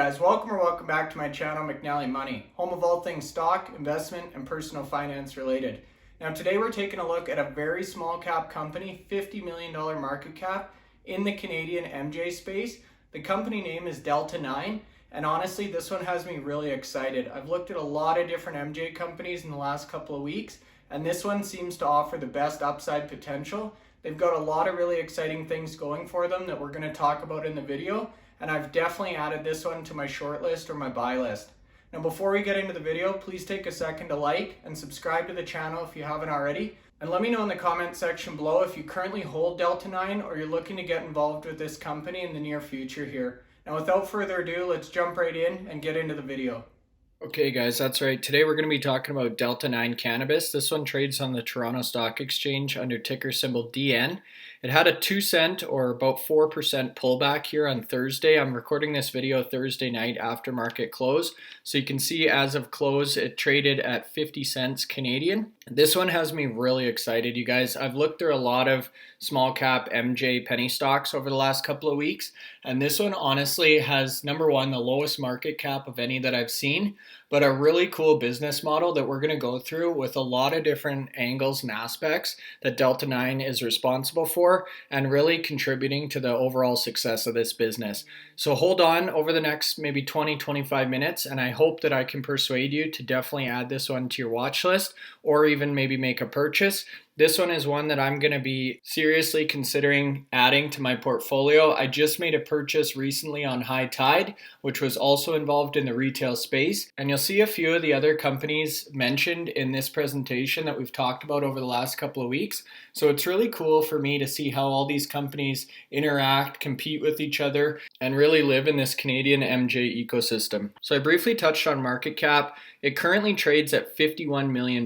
guys, welcome back to my channel, McNallie Money, home of all things stock, investment, and personal finance related. Now today we're taking a look at a very small cap company, $50 million market cap in the Canadian MJ space. The company name is Delta 9, and honestly this one has me really excited. I've looked at a lot of different MJ companies in the last couple of weeks, and this one seems to offer the best upside potential. They've got a lot of really exciting things going for them that we're going to talk about in the video. And I've definitely added this one to my short list or my buy list. Now before we get into the video, please take a second to like and subscribe to the channel if you haven't already. And let me know in the comment section below if you currently hold Delta 9 or you're looking to get involved with this company in the near future here. Now without further ado, let's jump right in and get into the video. Okay guys, that's right. Today we're going to be talking about Delta 9 Cannabis. This one trades on the Toronto Stock Exchange under ticker symbol DN. It had a 2 cent or about 4% pullback here on Thursday. I'm recording this video Thursday night after market close. So you can see as of close, it traded at 50 cents Canadian. This one has me really excited, you guys. I've looked through a lot of small cap MJ penny stocks over the last couple of weeks. And this one honestly has, number one, the lowest market cap of any that I've seen, but a really cool business model that we're going to go through with a lot of different angles and aspects that Delta 9 is responsible for and really contributing to the overall success of this business. So hold on over the next maybe 20-25 minutes, and I hope that I can persuade you to definitely add this one to your watch list or even maybe make a purchase. This one is one that I'm going to be seriously considering adding to my portfolio. I just made a purchase recently on High Tide, which was also involved in the retail space. And you'll see a few of the other companies mentioned in this presentation that we've talked about over the last couple of weeks. So it's really cool for me to see how all these companies interact, compete with each other, and really live in this Canadian MJ ecosystem. So I briefly touched on market cap. It currently trades at $51 million.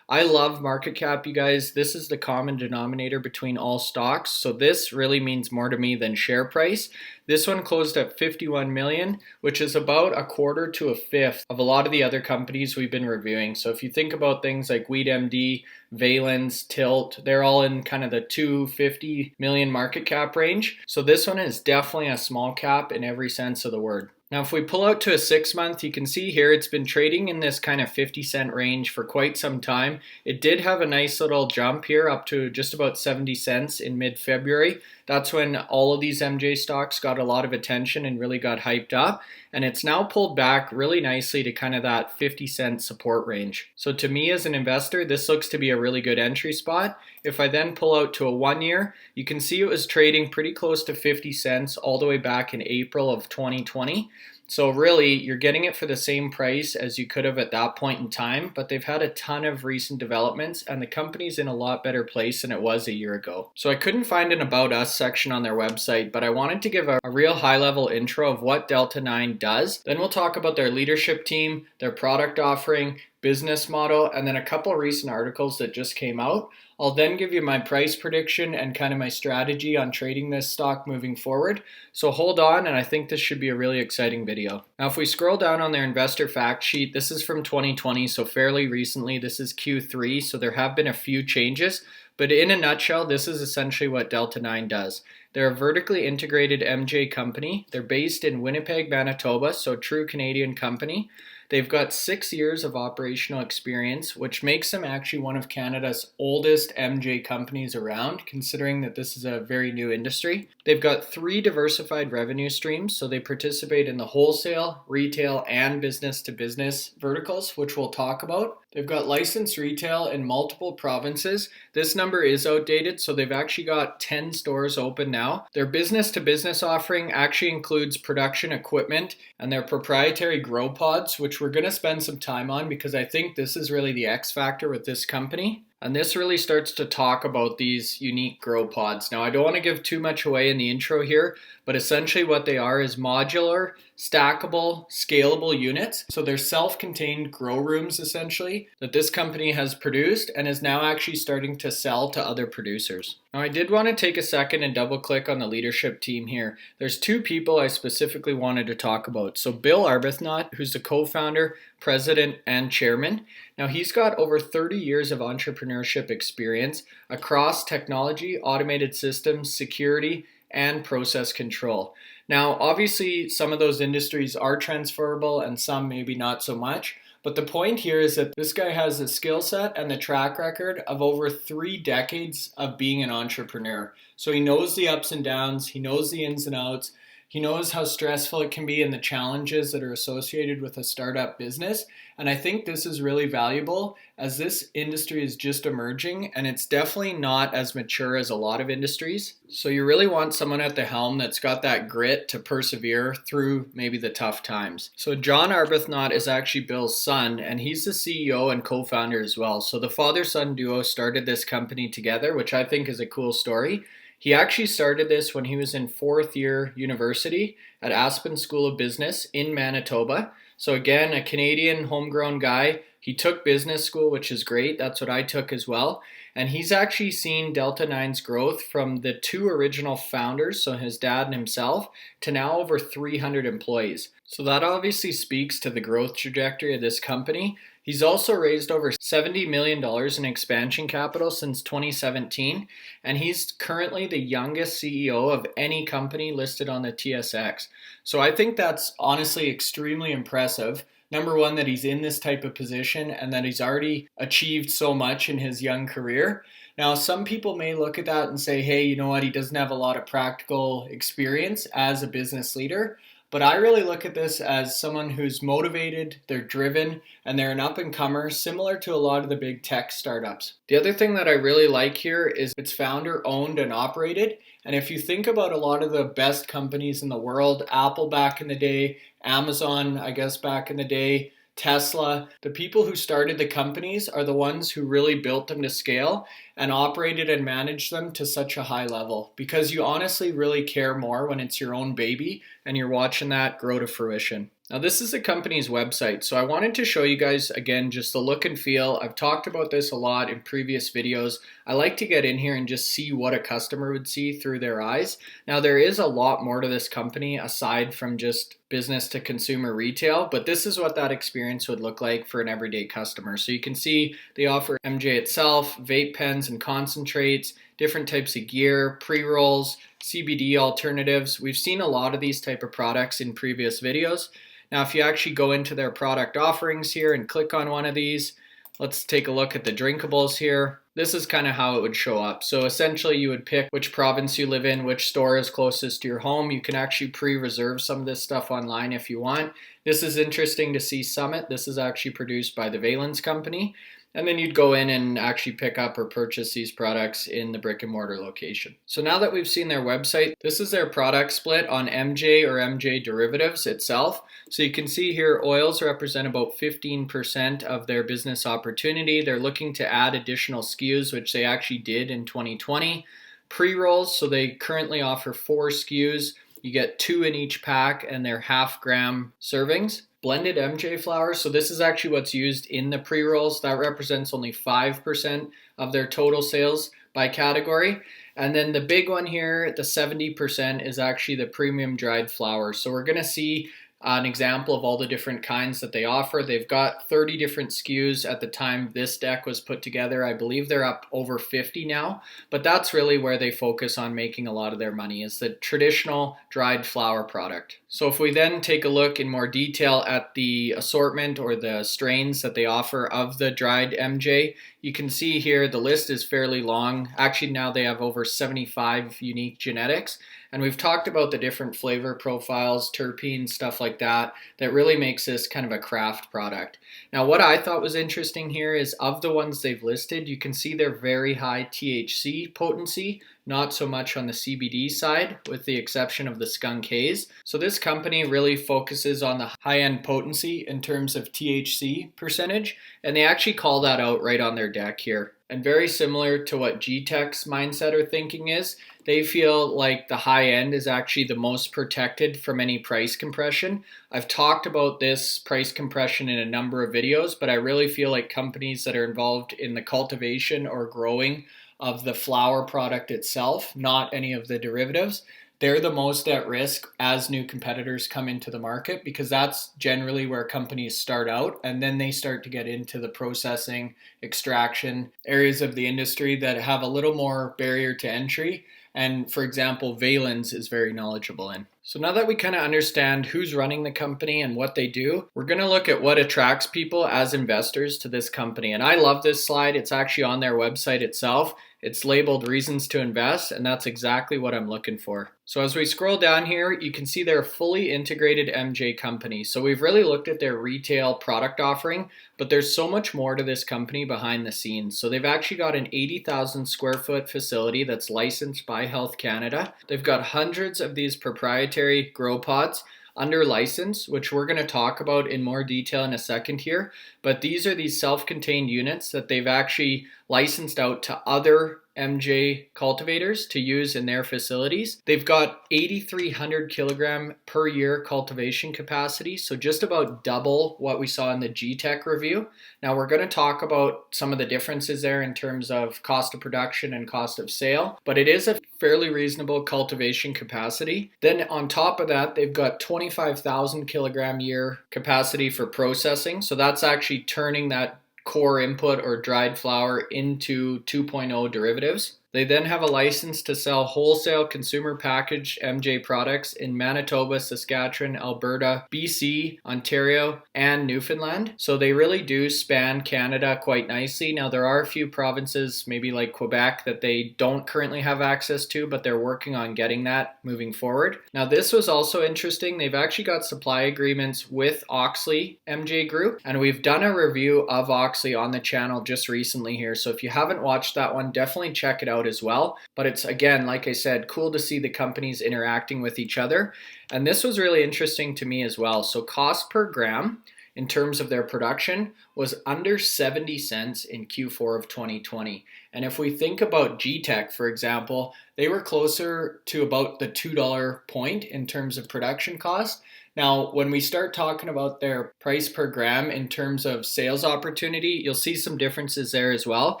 I love market cap, you guys. This is the common denominator between all stocks. So this really means more to me than share price. This one closed at 51 million, which is about a quarter to a fifth of a lot of the other companies we've been reviewing. So if you think about things like WeedMD, Valens, Tilt, they're all in kind of the 250 million market cap range. So this one is definitely a small cap in every sense of the word. Now, if we pull out to a 6 month, you can see here it's been trading in this kind of 50 cent range for quite some time. It did have a nice little jump here up to just about 70 cents in mid-February. That's when all of these MJ stocks got a lot of attention and really got hyped up. And it's now pulled back really nicely to kind of that 50 cent support range. So to me as an investor, this looks to be a really good entry spot. If I then pull out to a 1 year, you can see it was trading pretty close to 50 cents all the way back in April of 2020. So really, you're getting it for the same price as you could have at that point in time, but they've had a ton of recent developments and the company's in a lot better place than it was a year ago. So I couldn't find an About Us section on their website, but I wanted to give a real high-level intro of what Delta 9 does. Then we'll talk about their leadership team, their product offering, business model, and then a couple recent articles that just came out. I'll then give you my price prediction and kind of my strategy on trading this stock moving forward. So hold on, and I think this should be a really exciting video. Now, if we scroll down on their investor fact sheet, this is from 2020, so fairly recently. This is Q3, so there have been a few changes. But in a nutshell, this is essentially what Delta 9 does. They're a vertically integrated MJ company. They're based in Winnipeg, Manitoba, so true Canadian company. They've got 6 years of operational experience, which makes them actually one of Canada's oldest MJ companies around, considering that this is a very new industry. They've got 3 diversified revenue streams, so they participate in the wholesale, retail, and business-to-business verticals, which we'll talk about. They've got licensed retail in multiple provinces. This number is outdated, so they've actually got 10 stores open now. Their business-to-business offering actually includes production equipment and their proprietary grow pods, which we're going to spend some time on because I think this is really the X factor with this company. And this really starts to talk about these unique grow pods. Now, I don't want to give too much away in the intro here, but essentially what they are is modular, stackable, scalable units. So they're self-contained grow rooms, essentially, that this company has produced and is now actually starting to sell to other producers. Now, I did want to take a second and double click on the leadership team here. There's 2 people I specifically wanted to talk about. So Bill Arbuthnot, who's the co-founder, president, and chairman. Now, he's got over 30 years of entrepreneurship experience across technology, automated systems, security, and process control. Now, obviously, some of those industries are transferable and some maybe not so much. But the point here is that this guy has the skill set and the track record of over 3 decades of being an entrepreneur. So he knows the ups and downs, he knows the ins and outs, he knows how stressful it can be and the challenges that are associated with a startup business. And I think this is really valuable as this industry is just emerging and it's definitely not as mature as a lot of industries. So you really want someone at the helm that's got that grit to persevere through maybe the tough times. So John Arbuthnot is actually Bill's son, and he's the CEO and co-founder as well. So the father-son duo started this company together, which I think is a cool story. He actually started this when he was in fourth year university at Aspen School of Business in Manitoba. So again, a Canadian homegrown guy. He took business school, which is great. That's what I took as well. And he's actually seen Delta 9's growth from the two original founders, so his dad and himself, to now over 300 employees. So that obviously speaks to the growth trajectory of this company. He's also raised over $70 million in expansion capital since 2017, and he's currently the youngest CEO of any company listed on the TSX. So I think that's honestly extremely impressive. Number one, that he's in this type of position and that he's already achieved so much in his young career. Now, some people may look at that and say, hey, you know what, he doesn't have a lot of practical experience as a business leader. But I really look at this as someone who's motivated, they're driven, and they're an up-and-comer, similar to a lot of the big tech startups. The other thing that I really like here is it's founder-owned and operated. And if you think about a lot of the best companies in the world, Apple back in the day, Amazon, I guess back in the day, Tesla, the people who started the companies are the ones who really built them to scale and operated and managed them to such a high level, because you honestly really care more when it's your own baby and you're watching that grow to fruition. Now, this is the company's website, so I wanted to show you guys again just the look and feel. I've talked about this a lot in previous videos. I like to get in here and just see what a customer would see through their eyes. Now, there is a lot more to this company aside from just business to consumer retail, but this is what that experience would look like for an everyday customer. So you can see they offer MJ itself, vape pens and concentrates, different types of gear, pre-rolls, CBD alternatives. We've seen a lot of these type of products in previous videos. Now, if you actually go into their product offerings here and click on one of these, let's take a look at the drinkables here. This is kind of how it would show up. So essentially you would pick which province you live in, which store is closest to your home. You can actually pre-reserve some of this stuff online if you want. This is interesting to see Summit. This is actually produced by the Valence company. And then you'd go in and actually pick up or purchase these products in the brick and mortar location. So now that we've seen their website, this is their product split on MJ or MJ derivatives itself. So you can see here oils represent about 15% of their business opportunity. They're looking to add additional SKUs, which they actually did in 2020. Pre-rolls, so they currently offer 4 SKUs. You get 2 in each pack and they're half-gram servings. Blended MJ flower, so this is actually what's used in the pre-rolls. That represents only 5% of their total sales by category. And then the big one here, the 70%, is actually the premium dried flower. So we're gonna see an example of all the different kinds that they offer. They've got 30 different SKUs at the time this deck was put together. I believe they're up over 50 now, but that's really where they focus on making a lot of their money, is the traditional dried flower product. So if we then take a look in more detail at the assortment or the strains that they offer of the dried MJ, you can see here the list is fairly long. Actually, now they have over 75 unique genetics. And we've talked about the different flavor profiles, terpenes, stuff like that, that really makes this kind of a craft product. Now, what I thought was interesting here is of the ones they've listed, you can see they're very high THC potency, not so much on the CBD side, with the exception of the skunk haze. So this company really focuses on the high-end potency in terms of THC percentage, and they actually call that out right on their deck here. And very similar to what G-Tech's mindset or thinking is, they feel like the high end is actually the most protected from any price compression. I've talked about this price compression in a number of videos, but I really feel like companies that are involved in the cultivation or growing of the flower product itself, not any of the derivatives, they're the most at risk as new competitors come into the market, because that's generally where companies start out, and then they start to get into the processing, extraction areas of the industry that have a little more barrier to entry. and for example, Valens is very knowledgeable in. So now that we kind of understand who's running the company and what they do, we're going to look at what attracts people as investors to this company. And I love this slide. It's actually on their website itself. It's labeled reasons to invest, and that's exactly what I'm looking for. So as we scroll down here, you can see they're a fully integrated MJ company. So we've really looked at their retail product offering, but there's so much more to this company behind the scenes. So they've actually got an 80,000 square foot facility that's licensed by Health Canada. They've got hundreds of these proprietary grow pods under license, which we're going to talk about in more detail in a second here. But these are these self-contained units that they've actually licensed out to other MJ cultivators to use in their facilities. They've got 8,300 kilogram per year cultivation capacity, so just about double what we saw in the G-Tech review. Now we're going to talk about some of the differences there in terms of cost of production and cost of sale, but it is a fairly reasonable cultivation capacity. Then on top of that, they've got 25,000 kilogram year capacity for processing, so that's actually turning that core input or dried flower into 2.0 derivatives. They then have a license to sell wholesale consumer packaged MJ products in Manitoba, Saskatchewan, Alberta, BC, Ontario, and Newfoundland. So they really do span Canada quite nicely. Now there are a few provinces, maybe like Quebec, that they don't currently have access to, but they're working on getting that moving forward. Now this was also interesting. They've actually got supply agreements with Auxly MJ Group, and we've done a review of Auxly on the channel just recently here. So if you haven't watched that one, definitely check it out as well. But it's, again, like I said, cool to see the companies interacting with each other. And this was really interesting to me as well. So cost per gram in terms of their production was under 70 cents in Q4 of 2020. And if we think about G-Tech, for example, they were closer to about the $2 point in terms of production cost. Now, when we start talking about their price per gram in terms of sales opportunity, you'll see some differences there as well.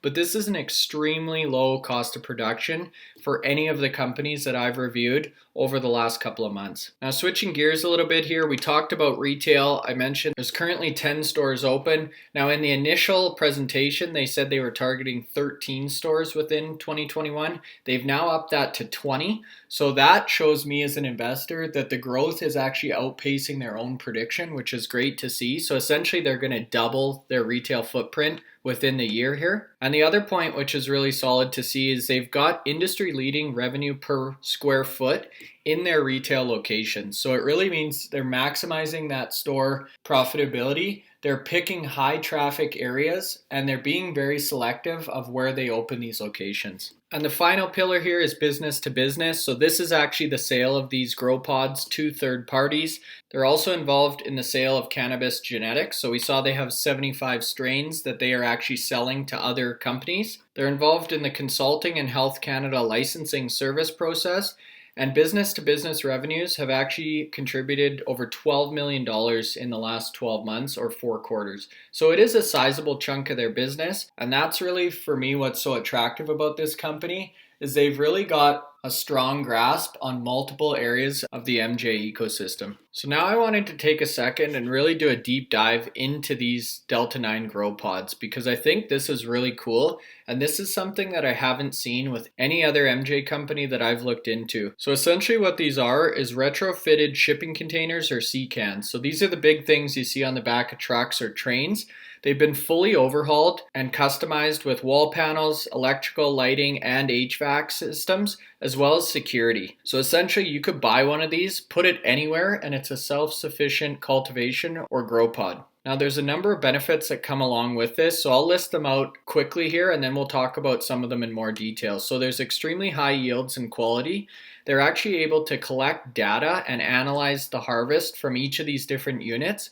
But this is an extremely low cost of production for any of the companies that I've reviewed over the last couple of months. Now, switching gears a little bit here, we talked about retail. I mentioned there's currently 10 stores open. Now, in the initial presentation, they said they were targeting 13 stores within 2021. They've now upped that to 20. So that shows me as an investor that the growth is actually outpacing their own prediction, which is great to see. So essentially, they're going to double their retail footprint within the year here. And the other point, which is really solid to see, is they've got industry-leading revenue per square foot in their retail locations. So it really means they're maximizing that store profitability. They're picking high traffic areas, and they're being very selective of where they open these locations. And the final pillar here is business to business. So this is actually the sale of these grow pods to third parties. They're also involved in the sale of cannabis genetics. So we saw they have 75 strains that they are actually selling to other companies. They're involved in the consulting and Health Canada licensing service process. And business to business revenues have actually contributed over $12 million in the last 12 months or 4 quarters. So it is a sizable chunk of their business. And that's really, for me, what's so attractive about this company is they've really got a strong grasp on multiple areas of the MJ ecosystem. So now I wanted to take a second and really do a deep dive into these Delta 9 grow pods, because I think this is really cool. And this is something that I haven't seen with any other MJ company that I've looked into. So essentially what these are is retrofitted shipping containers, or C-cans. So these are the big things you see on the back of trucks or trains. They've been fully overhauled and customized with wall panels, electrical, lighting, and HVAC systems, as well as security. So essentially you could buy one of these, put it anywhere, and it's a self-sufficient cultivation or grow pod. Now there's a number of benefits that come along with this, so I'll list them out quickly here and then we'll talk about some of them in more detail. So there's extremely high yields and quality. They're actually able to collect data and analyze the harvest from each of these different units.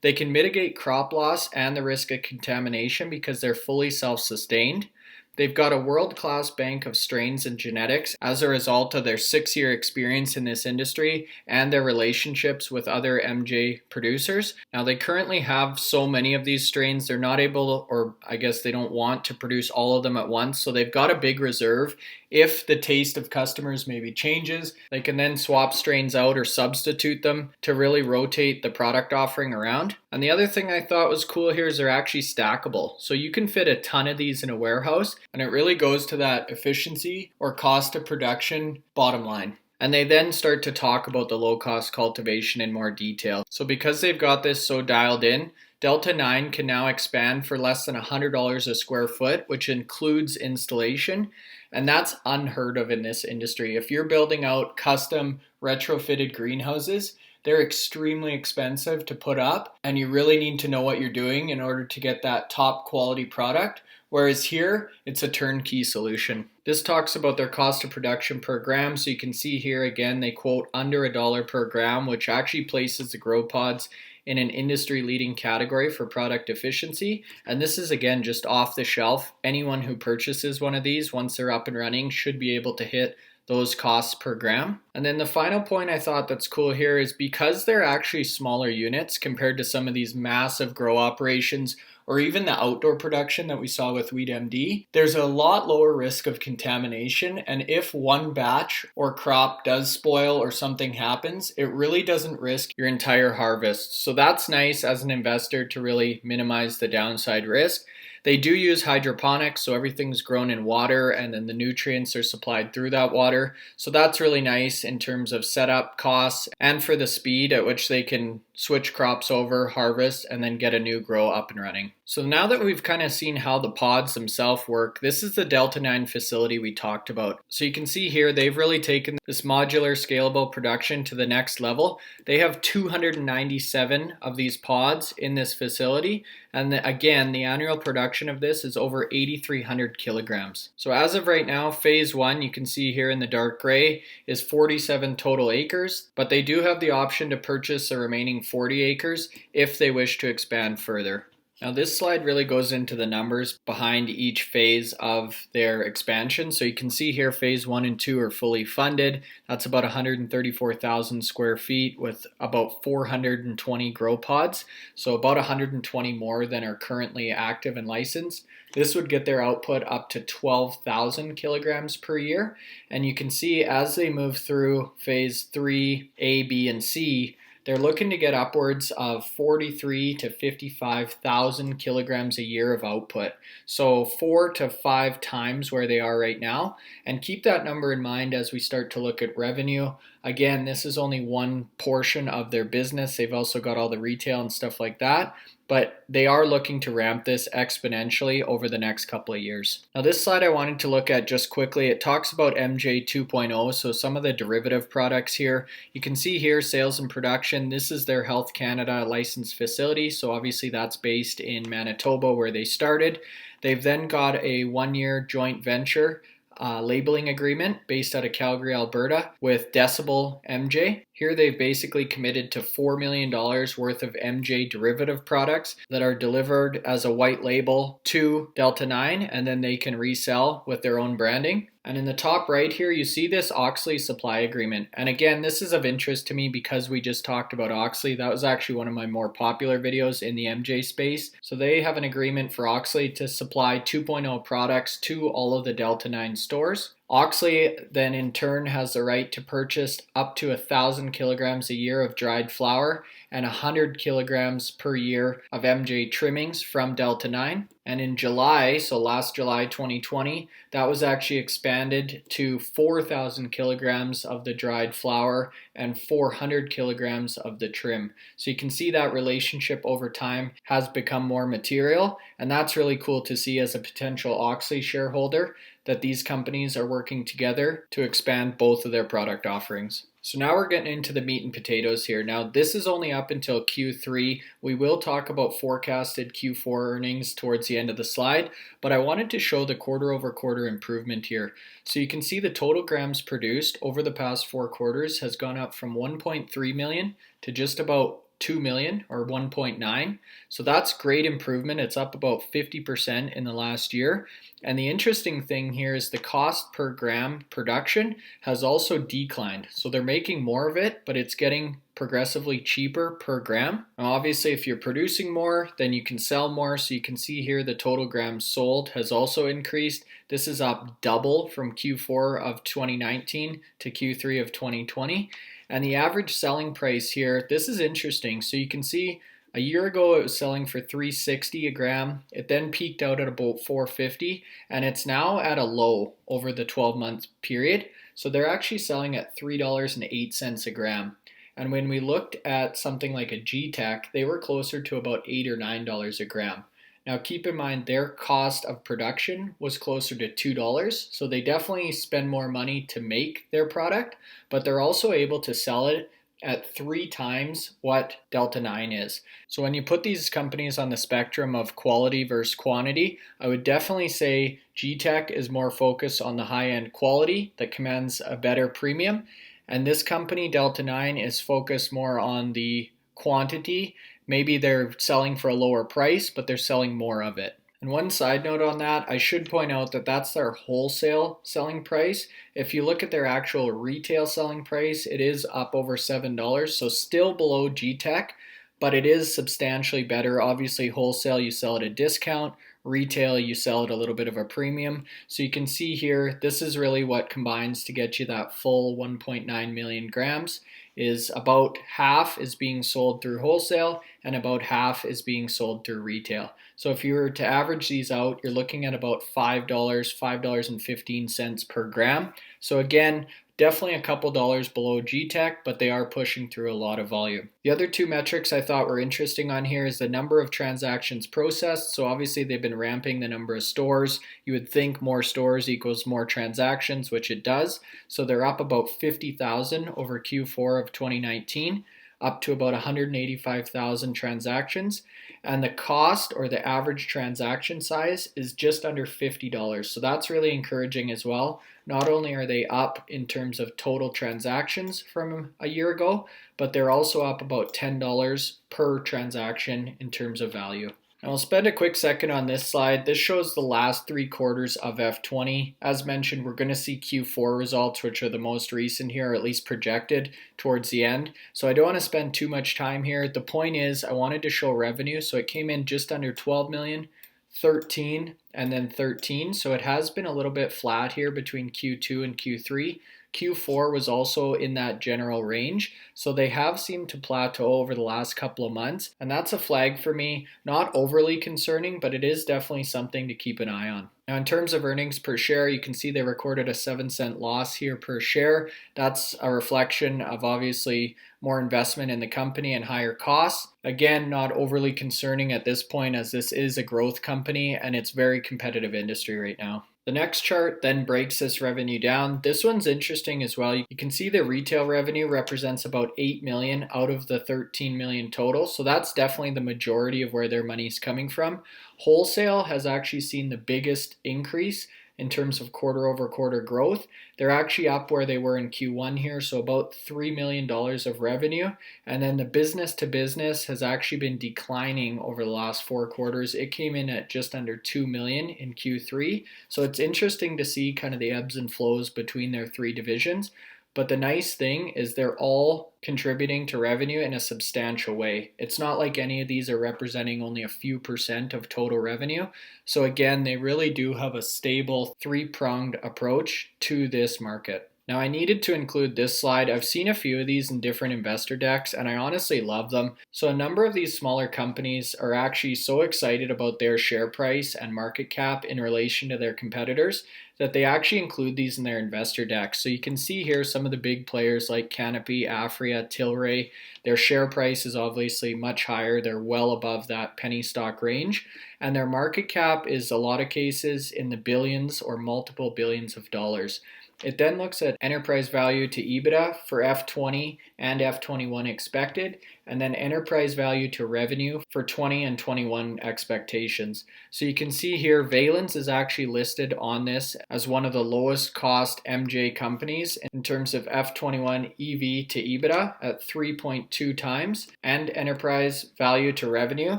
They can mitigate crop loss and the risk of contamination because they're fully self-sustained. They've got a world-class bank of strains and genetics as a result of their 6-year experience in this industry and their relationships with other MJ producers. Now, they currently have so many of these strains, they're not able, or I guess they don't want to produce all of them at once, so they've got a big reserve if the taste of customers maybe changes, they can then swap strains out or substitute them to really rotate the product offering around. And the other thing I thought was cool here is they're actually stackable. So you can fit a ton of these in a warehouse, and it really goes to that efficiency or cost of production bottom line. And they then start to talk about the low-cost cultivation in more detail. So because they've got this so dialed in, Delta 9 can now expand for less than $100 a square foot, which includes installation. And that's unheard of in this industry. If you're building out custom retrofitted greenhouses, they're extremely expensive to put up, and you really need to know what you're doing in order to get that top quality product. Whereas here, it's a turnkey solution. This talks about their cost of production per gram. So you can see here again, they quote under $1 per gram, which actually places the grow pods in an industry leading category for product efficiency. And this is again just off the shelf. Anyone who purchases one of these, once they're up and running, should be able to hit those costs per gram. And then the final point I thought that's cool here is because they're actually smaller units compared to some of these massive grow operations or even the outdoor production that we saw with WeedMD, there's a lot lower risk of contamination. And if one batch or crop does spoil or something happens, it really doesn't risk your entire harvest. So that's nice as an investor to really minimize the downside risk. They do use hydroponics, so everything's grown in water and then the nutrients are supplied through that water. So that's really nice in terms of setup costs and for the speed at which they can switch crops over, harvest, and then get a new grow up and running. So now that we've kind of seen how the pods themselves work, this is the Delta 9 facility we talked about. So you can see here, they've really taken this modular scalable production to the next level. They have 297 of these pods in this facility. And again, the annual production of this is over 8,300 kilograms. So as of right now, phase 1, you can see here in the dark gray, is 47 total acres, but they do have the option to purchase the remaining 40 acres if they wish to expand further. Now this slide really goes into the numbers behind each phase of their expansion. So you can see here phase 1 and 2 are fully funded. That's about 134,000 square feet with about 420 grow pods. So about 120 more than are currently active and licensed. This would get their output up to 12,000 kilograms per year. And you can see as they move through phase 3, A, B, and C, they're looking to get upwards of 43 to 55,000 kilograms a year of output. So 4 to 5 times where they are right now. And keep that number in mind as we start to look at revenue. Again, this is only one portion of their business. They've also got all the retail and stuff like that. But they are looking to ramp this exponentially over the next couple of years. Now this slide I wanted to look at just quickly. It talks about MJ 2.0, so some of the derivative products here. You can see here sales and production. This is their Health Canada licensed facility, so obviously that's based in Manitoba where they started. They've then got a 1-year joint venture labeling agreement based out of Calgary, Alberta with Decibel MJ. Here they've basically committed to $4 million worth of MJ derivative products that are delivered as a white label to Delta 9, and then they can resell with their own branding. And in the top right here, you see this Auxly supply agreement. And again, this is of interest to me because we just talked about Auxly. That was actually one of my more popular videos in the MJ space. So they have an agreement for Auxly to supply 2.0 products to all of the Delta 9 stores. Auxly then in turn has the right to purchase up to 1,000 kilograms a year of dried flower and 100 kilograms per year of MJ trimmings from Delta 9. And in July, so last July 2020, that was actually expanded to 4,000 kilograms of the dried flower and 400 kilograms of the trim. So you can see that relationship over time has become more material, and that's really cool to see as a potential Auxly shareholder that these companies are working together to expand both of their product offerings. So now we're getting into the meat and potatoes here. Now this is only up until Q3. We will talk about forecasted Q4 earnings towards the end of the slide, but I wanted to show the quarter over quarter improvement here. So you can see the total grams produced over the past 4 quarters has gone up from 1.3 million to just about 2 million or 1.9. So that's great improvement. It's up about 50% in the last year. And the interesting thing here is the cost per gram production has also declined. So they're making more of it, but it's getting progressively cheaper per gram. Now, obviously, if you're producing more, then you can sell more. So you can see here the total grams sold has also increased. This is up double from Q4 of 2019 to Q3 of 2020. And the average selling price here, this is interesting. So you can see a year ago it was selling for $3.60 a gram. It then peaked out at about $4.50, and it's now at a low over the 12-month period. So they're actually selling at $3.08 a gram. And when we looked at something like a G-Tech, they were closer to about $8 or $9 a gram. Now keep in mind their cost of production was closer to $2, so they definitely spend more money to make their product, but they're also able to sell it at 3 times what Delta 9 is. So when you put these companies on the spectrum of quality versus quantity, I would definitely say G-Tech is more focused on the high-end quality that commands a better premium, and this company, Delta 9, is focused more on the quantity. Maybe they're selling for a lower price, but they're selling more of it. And one side note on that, I should point out that that's their wholesale selling price. If you look at their actual retail selling price, it is up over $7, so still below G-Tech, but it is substantially better. Obviously, wholesale, you sell at a discount. Retail, you sell at a little bit of a premium. So you can see here, this is really what combines to get you that full 1.9 million grams. Is about half is being sold through wholesale and about half is being sold through retail. So if you were to average these out, you're looking at about $5, $5.15 per gram. So again, definitely a couple dollars below G-Tech, but they are pushing through a lot of volume. The other two metrics I thought were interesting on here is the number of transactions processed. So obviously they've been ramping the number of stores. You would think more stores equals more transactions, which it does. So they're up about 50,000 over Q4 of 2019, up to about 185,000 transactions. And the cost or the average transaction size is just under $50. So that's really encouraging as well. Not only are they up in terms of total transactions from a year ago, but they're also up about $10 per transaction in terms of value. And I'll spend a quick second on this slide. This shows the last 3 quarters of F20. As mentioned, we're going to see Q4 results, which are the most recent here, or at least projected towards the end. So I don't want to spend too much time here. The point is I wanted to show revenue. So it came in just under 12 million, 13, and then 13. So it has been a little bit flat here between Q2 and Q3. Q4 was also in that general range. So they have seemed to plateau over the last couple of months. And that's a flag for me. Not overly concerning, but it is definitely something to keep an eye on. Now, in terms of earnings per share, you can see they recorded a 7-cent loss here per share. That's a reflection of obviously more investment in the company and higher costs. Again, not overly concerning at this point as this is a growth company and it's very competitive industry right now. The next chart then breaks this revenue down. This one's interesting as well. You can see the retail revenue represents about 8 million out of the 13 million total. So that's definitely the majority of where their money is coming from. Wholesale has actually seen the biggest increase in terms of quarter over quarter growth. They're actually up where they were in Q1 here, so about $3 million of revenue. And then the business to business has actually been declining over the last 4 quarters. It came in at just under 2 million in Q3. So it's interesting to see kind of the ebbs and flows between their 3 divisions. But the nice thing is they're all contributing to revenue in a substantial way. It's not like any of these are representing only a few % of total revenue. So again, they really do have a stable 3-pronged approach to this market. Now I needed to include this slide. I've seen a few of these in different investor decks and I honestly love them. So a number of these smaller companies are actually so excited about their share price and market cap in relation to their competitors that they actually include these in their investor decks. So you can see here some of the big players like Cannabis, Afria, Tilray. Their share price is obviously much higher. They're well above that penny stock range. And their market cap is a lot of cases in the billions or multiple billions of dollars. It then looks at enterprise value to EBITDA for F20 and F21 expected, and then enterprise value to revenue for 20 and 21 expectations. So you can see here, Valens is actually listed on this as one of the lowest cost MJ companies in terms of F21 EV to EBITDA at 3.2 times, and enterprise value to revenue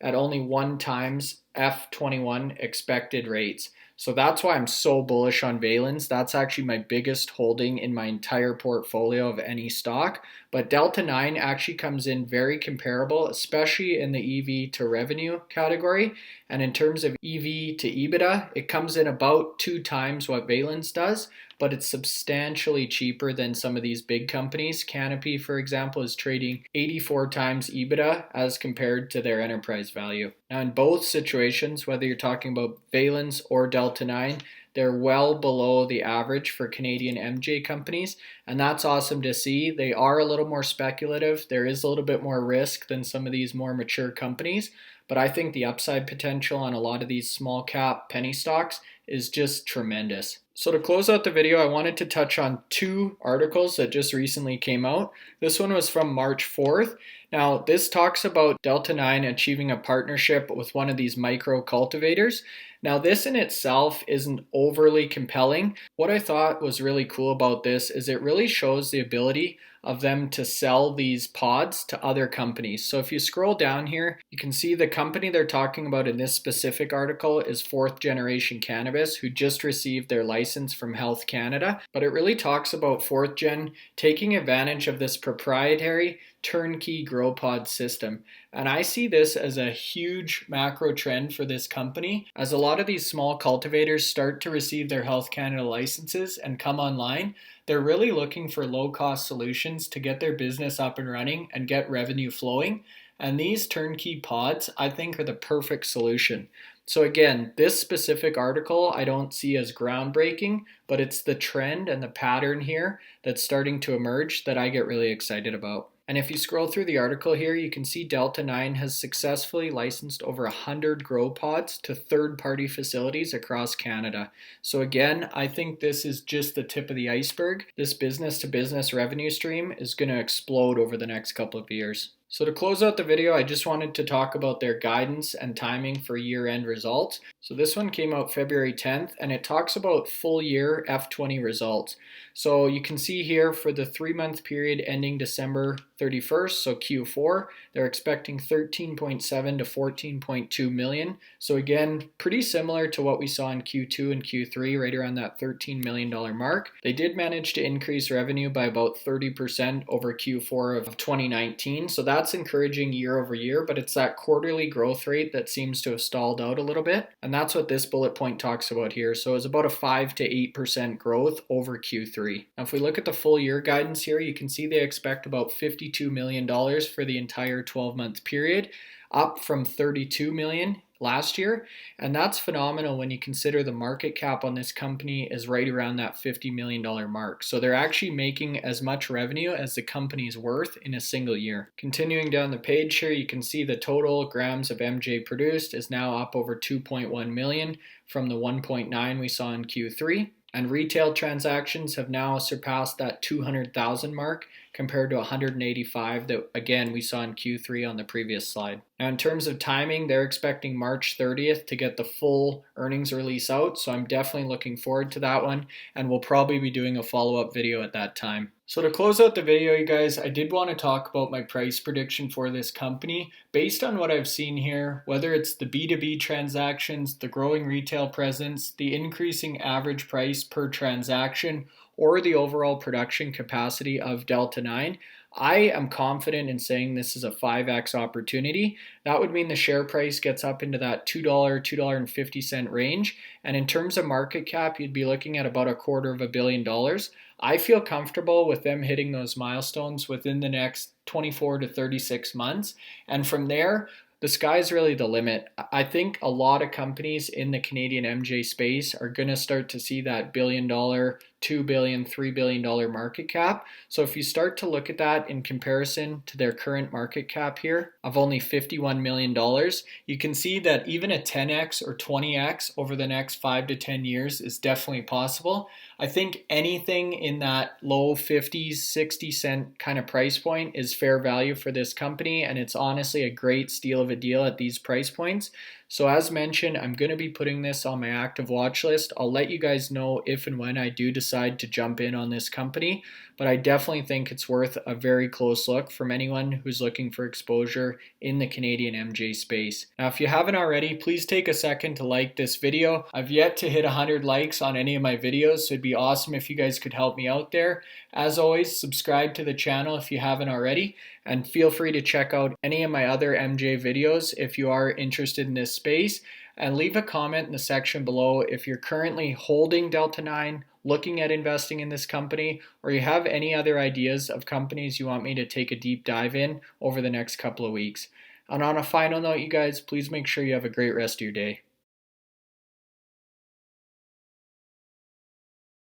at only 1 times F21 expected rates. So that's why I'm so bullish on Valens. That's actually my biggest holding in my entire portfolio of any stock. But Delta 9 actually comes in very comparable, especially in the EV to revenue category. And in terms of EV to EBITDA, it comes in about 2 times what Valens does, but it's substantially cheaper than some of these big companies. Canopy, for example, is trading 84 times EBITDA as compared to their enterprise value. Now, in both situations, whether you're talking about Valens or Delta 9, they're well below the average for Canadian MJ companies, and that's awesome to see. They are a little more speculative. There is a little bit more risk than some of these more mature companies, but I think the upside potential on a lot of these small cap penny stocks is just tremendous. So to close out the video, I wanted to touch on 2 articles that just recently came out. This one was from March 4th. Now, this talks about Delta 9 achieving a partnership with one of these micro cultivators. Now, this in itself isn't overly compelling. What I thought was really cool about this is it really shows the ability of them to sell these pods to other companies. So if you scroll down here, you can see the company they're talking about in this specific article is 4th Generation Cannabis, who just received their license from Health Canada. But it really talks about 4th Gen taking advantage of this proprietary turnkey grow pod system. And I see this as a huge macro trend for this company. As a lot of these small cultivators start to receive their Health Canada licenses and come online, they're really looking for low-cost solutions to get their business up and running and get revenue flowing. And these turnkey pods, I think, are the perfect solution. So again, this specific article I don't see as groundbreaking, but it's the trend and the pattern here that's starting to emerge that I get really excited about. And if you scroll through the article here, you can see Delta 9 has successfully licensed over 100 grow pods to third-party facilities across Canada. So again, I think this is just the tip of the iceberg. This business-to-business revenue stream is going to explode over the next couple of years. So to close out the video, I just wanted to talk about their guidance and timing for year-end results. So this one came out February 10th, and it talks about full year F20 results. So you can see here for the 3-month period ending December 31st, so Q4, they're expecting 13.7 to 14.2 million. So again, pretty similar to what we saw in Q2 and Q3, right around that $13 million mark. They did manage to increase revenue by about 30% over Q4 of 2019. So that's encouraging year over year, but it's that quarterly growth rate that seems to have stalled out a little bit. And that's what this bullet point talks about here. So it's about a 5 to 8% growth over Q3. Now, if we look at the full year guidance here, you can see they expect about $52 million for the entire 12-month period, up from $32 million last year. And that's phenomenal when you consider the market cap on this company is right around that $50 million mark. So they're actually making as much revenue as the company's worth in a single year. Continuing down the page here, you can see the total grams of MJ produced is now up over 2.1 million from the 1.9 we saw in Q3. And retail transactions have now surpassed that 200,000 mark compared to 185 that, again, we saw in Q3 on the previous slide. Now, in terms of timing, they're expecting March 30th to get the full earnings release out, so I'm definitely looking forward to that one, and we'll probably be doing a follow-up video at that time. So to close out the video, you guys, I did want to talk about my price prediction for this company. Based on what I've seen here, whether it's the B2B transactions, the growing retail presence, the increasing average price per transaction, or the overall production capacity of Delta 9, I am confident in saying this is a 5x opportunity. That would mean the share price gets up into that $2, $2.50 range. And in terms of market cap, you'd be looking at about $250 million. I feel comfortable with them hitting those milestones within the next 24 to 36 months. And from there, the sky's really the limit. I think a lot of companies in the Canadian MJ space are going to start to see that $1 billion, $2 billion, $3 billion market cap. So if you start to look at that in comparison to their current market cap here of only $51 million, you can see that even a 10x or 20x over the next 5 to 10 years is definitely possible. I think anything in that low 50s, 60 cent kind of price point is fair value for this company, and it's honestly a great steal of a deal at these price points. So as mentioned, I'm going to be putting this on my active watch list. I'll let you guys know if and when I do decide to jump in on this company, but I definitely think it's worth a very close look from anyone who's looking for exposure in the Canadian MJ space. Now, if you haven't already, please take a second to like this video. I've yet to hit 100 likes on any of my videos, so it'd be awesome if you guys could help me out there. As always, subscribe to the channel if you haven't already, and feel free to check out any of my other MJ videos if you are interested in this space, and leave a comment in the section below if you're currently holding Delta 9, looking at investing in this company, or you have any other ideas of companies you want me to take a deep dive in over the next couple of weeks. And on a final note, you guys, please make sure you have a great rest of your day.